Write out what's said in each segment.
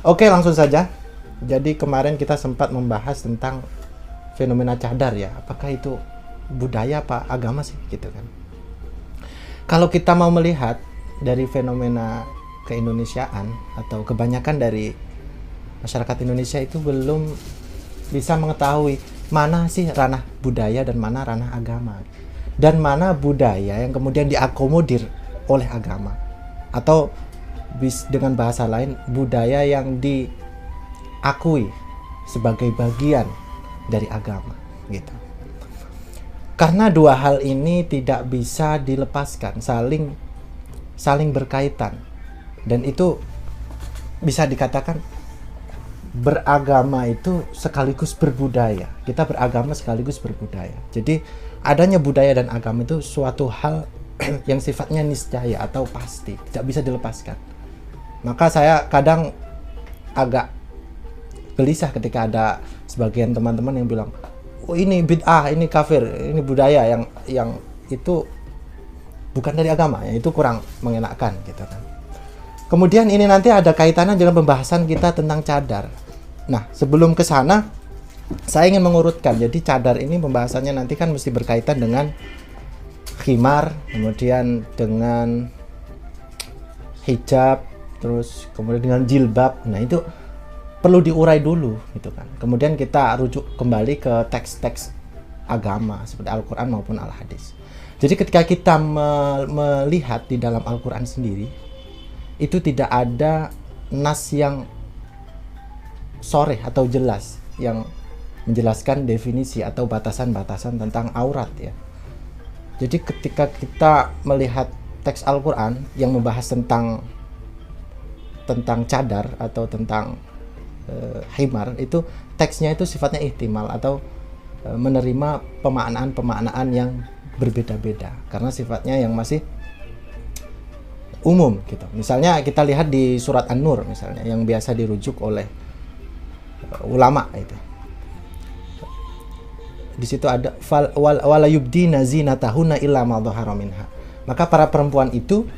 Oke, langsung saja. Jadi kemarin kita sempat membahas tentang fenomena cadar ya. Apakah itu budaya apa agama sih gitu kan. Kalau kita mau melihat dari fenomena keindonesiaan atau kebanyakan dari masyarakat Indonesia itu belum bisa mengetahui mana sih ranah budaya dan mana ranah agama. Dan mana budaya yang kemudian diakomodir oleh agama. Atau dengan bahasa lain, budaya yang diakui sebagai bagian dari agama gitu. Karena dua hal ini tidak bisa dilepaskan, saling berkaitan. Dan itu bisa dikatakan beragama itu sekaligus berbudaya. Kita beragama sekaligus berbudaya. Jadi adanya budaya dan agama itu suatu hal yang sifatnya niscaya atau pasti, tidak bisa dilepaskan. Maka saya kadang agak gelisah ketika ada sebagian teman-teman yang bilang, oh ini bid'ah, ini kafir, ini budaya yang itu bukan dari agama, ya itu kurang mengenakan gitu kan. Kemudian ini nanti ada kaitannya dengan pembahasan kita tentang cadar. Nah, sebelum ke sana saya ingin mengurutkan. Jadi cadar ini pembahasannya nanti kan mesti berkaitan dengan khimar, kemudian dengan hijab, terus kemudian dengan jilbab. Nah, itu perlu diurai dulu gitu kan. Kemudian kita rujuk kembali ke teks-teks agama seperti Al-Qur'an maupun Al-Hadis. Jadi ketika kita melihat di dalam Al-Qur'an sendiri, itu tidak ada nas yang sharih atau jelas yang menjelaskan definisi atau batasan-batasan tentang aurat ya. Jadi ketika kita melihat teks Al-Qur'an yang membahas tentang cadar atau tentang himar, itu teksnya itu sifatnya ihtimal atau menerima pemaknaan-pemaknaan yang berbeda-beda karena sifatnya yang masih umum gitu. Misalnya kita lihat di surat An-Nur misalnya yang biasa dirujuk oleh ulama itu. Di situ ada wala yubdina zinatahunna illa ma dhahara minha. Maka para perempuan itu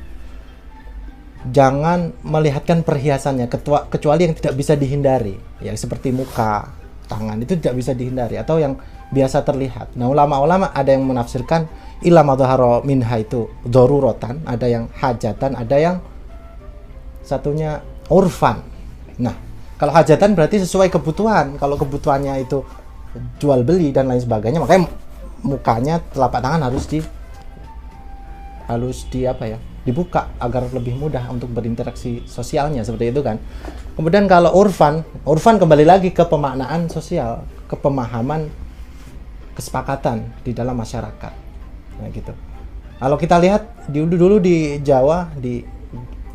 jangan melihatkan perhiasannya kecuali yang tidak bisa dihindari, ya seperti muka, tangan itu tidak bisa dihindari atau yang biasa terlihat. Nah, ulama-ulama ada yang menafsirkan illa ma dhahara minha itu daruratan, ada yang hajatan, ada yang satunya urfan. Nah, kalau hajatan berarti sesuai kebutuhan. Kalau kebutuhannya itu jual beli dan lain sebagainya, makanya mukanya, telapak tangan harus dibuka agar lebih mudah untuk berinteraksi sosialnya seperti itu kan. Kemudian kalau urfan kembali lagi ke pemaknaan sosial, ke pemahaman kesepakatan di dalam masyarakat. Nah gitu. Kalau kita lihat dulu di Jawa di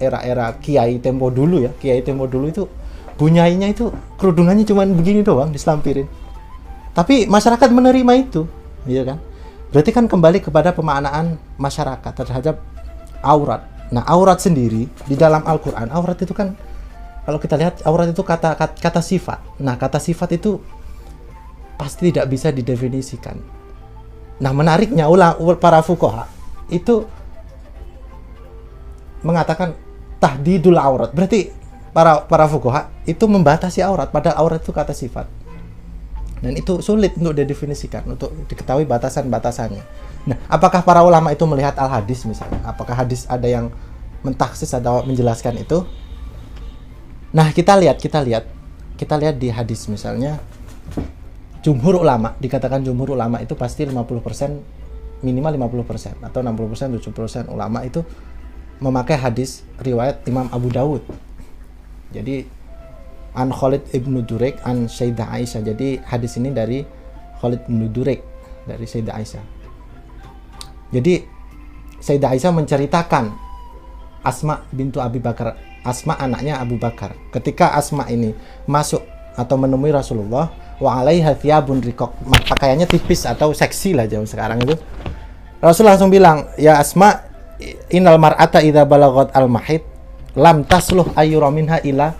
era-era Kiai tempo dulu ya, Kiai tempo dulu itu bunyainya itu kerudungannya cuma begini doang diselampirin. Tapi masyarakat menerima itu, iya kan? Berarti kan kembali kepada pemaknaan masyarakat terhadap aurat. Nah, aurat sendiri di dalam Al-Qur'an, aurat itu kan kalau kita lihat aurat itu kata sifat. Nah, kata sifat itu pasti tidak bisa didefinisikan. Nah, menariknya para fuqaha itu mengatakan tahdidul aurat. Berarti para fuqaha itu membatasi aurat, padahal aurat itu kata sifat. Dan itu sulit untuk didefinisikan, untuk diketahui batasan-batasannya. Nah, apakah para ulama itu melihat al-hadis misalnya? Apakah hadis ada yang mentaksis atau menjelaskan itu? Nah, kita lihat di hadis misalnya, jumhur ulama, dikatakan jumhur ulama itu pasti 50%, minimal 50% atau 60%, 70% ulama itu memakai hadis riwayat Imam Abu Dawud. Jadi an Khalid ibnu Durayk an Sayyidah Aisyah. Jadi hadis ini dari Khalid ibnu Durayk dari Sayyidah Aisyah. Jadi Sayyidah Aisyah menceritakan Asma bintu Abi Bakar, Asma anaknya Abu Bakar. Ketika Asma ini masuk atau menemui Rasulullah, wa alaiha thiyabun riqaq, pakaiannya tipis atau seksi lah zaman sekarang itu. Rasul langsung bilang, "Ya Asma, innal mar'ata idza balagat al-mahid lam tasluh ayyura minha ila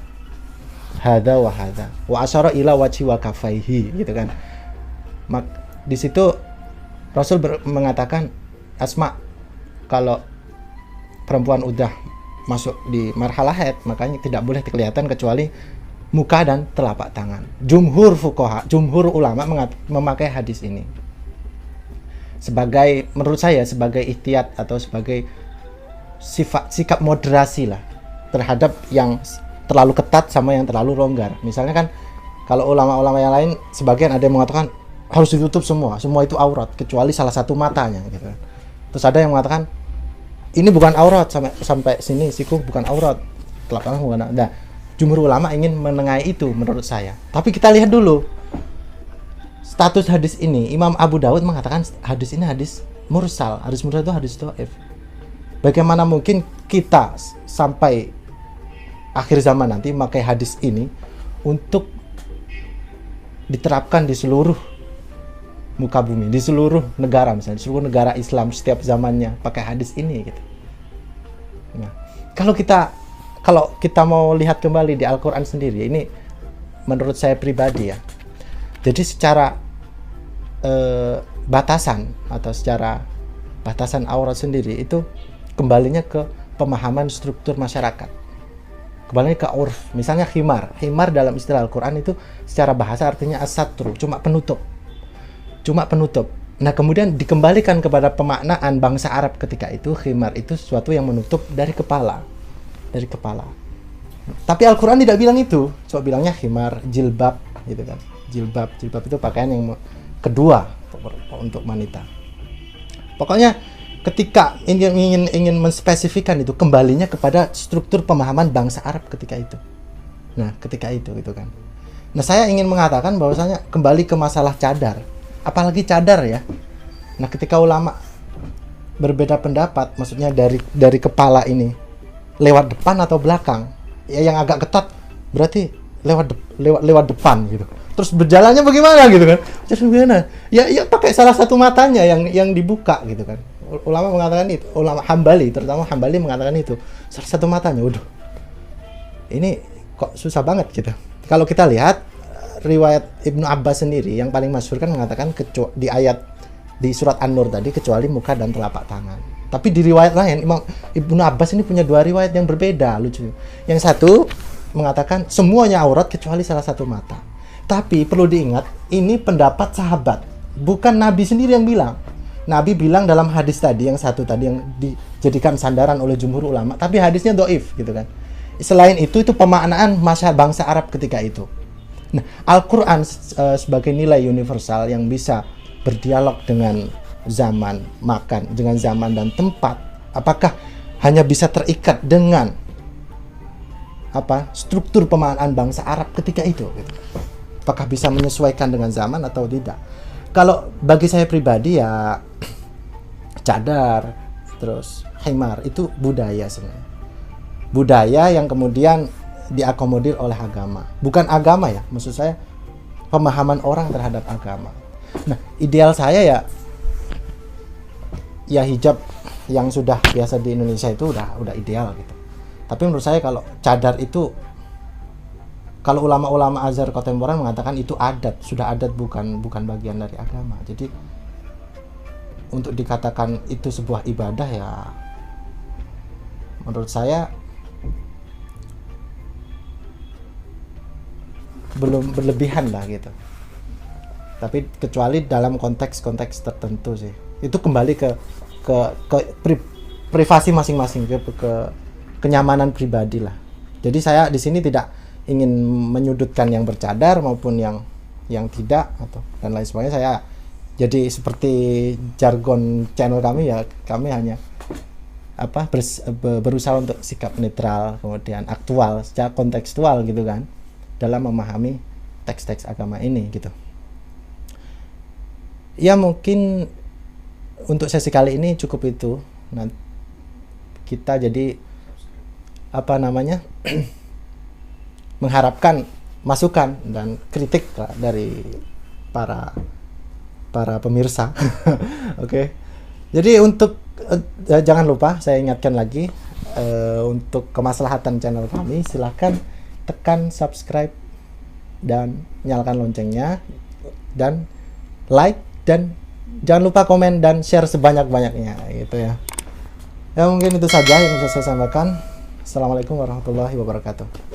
hada wa hada wa asyara ila wajhi wa kafaihi," gitu kan. Di situ Rasul mengatakan, Asma, kalau perempuan udah masuk di marhalah haid, makanya tidak boleh kelihatan kecuali muka dan telapak tangan. Jumhur fuqaha, jumhur ulama memakai hadis ini sebagai, menurut saya, sebagai ihtiyat atau sebagai sikap moderasi lah terhadap yang terlalu ketat sama yang terlalu longgar. Misalnya kan kalau ulama-ulama yang lain sebagian ada yang mengatakan harus ditutup semua itu aurat kecuali salah satu matanya gitu. Terus ada yang mengatakan ini bukan aurat, sampai sini siku bukan aurat, telapak tangan bukan. Nah, jumhur ulama ingin menengahi itu menurut saya. Tapi kita lihat dulu status hadis ini. Imam Abu Dawud mengatakan hadis ini hadis mursal. Hadis mursal itu hadis dhaif. Bagaimana mungkin kita sampai akhir zaman nanti memakai hadis ini untuk diterapkan di seluruh muka bumi, di seluruh negara, misalnya di seluruh negara Islam setiap zamannya pakai hadis ini gitu. Nah, kalau kita mau lihat kembali di Al-Quran sendiri, ini menurut saya pribadi ya, jadi secara batasan atau secara batasan aurat sendiri itu kembalinya ke pemahaman struktur masyarakat, kembali ke urf. Misalnya khimar dalam istilah Al-Quran itu secara bahasa artinya as-satru, cuma penutup. Nah, kemudian dikembalikan kepada pemaknaan bangsa Arab ketika itu, khimar itu sesuatu yang menutup dari kepala. Tapi Al-Quran tidak bilang itu, cuma bilangnya khimar, jilbab gitu kan. Jilbab itu pakaian yang kedua untuk wanita. Pokoknya ketika ingin menspesifikkan itu, kembalinya kepada struktur pemahaman bangsa Arab ketika itu. Nah, ketika itu gitu kan. Nah, saya ingin mengatakan bahwasanya kembali ke masalah cadar. Apalagi cadar ya. Nah, ketika ulama berbeda pendapat, maksudnya dari kepala ini lewat depan atau belakang, ya yang agak ketat berarti lewat depan gitu. Terus berjalannya bagaimana gitu kan? Jadi gimana? Ya pakai salah satu matanya yang dibuka gitu kan. Ulama mengatakan itu, ulama Hambali, terutama Hambali mengatakan itu, salah satu matanya. Waduh. Ini kok susah banget gitu. Kalau kita lihat riwayat Ibnu Abbas sendiri yang paling masyhur kan mengatakan di ayat di surat An-Nur tadi kecuali muka dan telapak tangan. Tapi di riwayat lain Ibnu Abbas ini punya dua riwayat yang berbeda, lucu. Yang satu mengatakan semuanya aurat kecuali salah satu mata. Tapi perlu diingat ini pendapat sahabat, bukan Nabi sendiri yang bilang. Nabi bilang dalam hadis tadi yang satu tadi yang dijadikan sandaran oleh jumhur ulama, tapi hadisnya dhaif gitu kan. Selain itu pemaknaan bangsa Arab ketika itu. Nah, Al-Quran sebagai nilai universal yang bisa berdialog dengan zaman, dengan zaman dan tempat, apakah hanya bisa terikat dengan struktur pemaknaan bangsa Arab ketika itu gitu. Apakah bisa menyesuaikan dengan zaman atau tidak? Kalau bagi saya pribadi ya cadar terus khimar itu budaya sebenarnya. Budaya yang kemudian diakomodir oleh agama. Bukan agama ya, maksud saya pemahaman orang terhadap agama. Nah, ideal saya ya hijab yang sudah biasa di Indonesia itu udah ideal gitu. Tapi menurut saya kalau cadar itu, kalau ulama-ulama Azhar kontemporer mengatakan itu adat, sudah adat bukan bagian dari agama. Jadi untuk dikatakan itu sebuah ibadah ya menurut saya belum berlebihan lah gitu. Tapi kecuali dalam konteks tertentu sih. Itu kembali ke privasi masing-masing, ke kenyamanan pribadi lah. Jadi saya di sini tidak ingin menyudutkan yang bercadar maupun yang tidak atau dan lain sebagainya. Saya jadi seperti jargon channel kami ya, kami hanya berusaha untuk sikap netral, kemudian aktual, secara kontekstual gitu kan, dalam memahami teks-teks agama ini gitu. Ya mungkin untuk sesi kali ini cukup itu. Nah, kita jadi mengharapkan masukan dan kritik dari para pemirsa. Oke. Jadi untuk jangan lupa saya ingatkan lagi untuk kemaslahatan channel kami, silahkan tekan subscribe dan nyalakan loncengnya dan like, dan jangan lupa komen dan share sebanyak-banyaknya gitu ya. Ya mungkin itu saja yang bisa saya sampaikan. Assalamualaikum warahmatullahi wabarakatuh.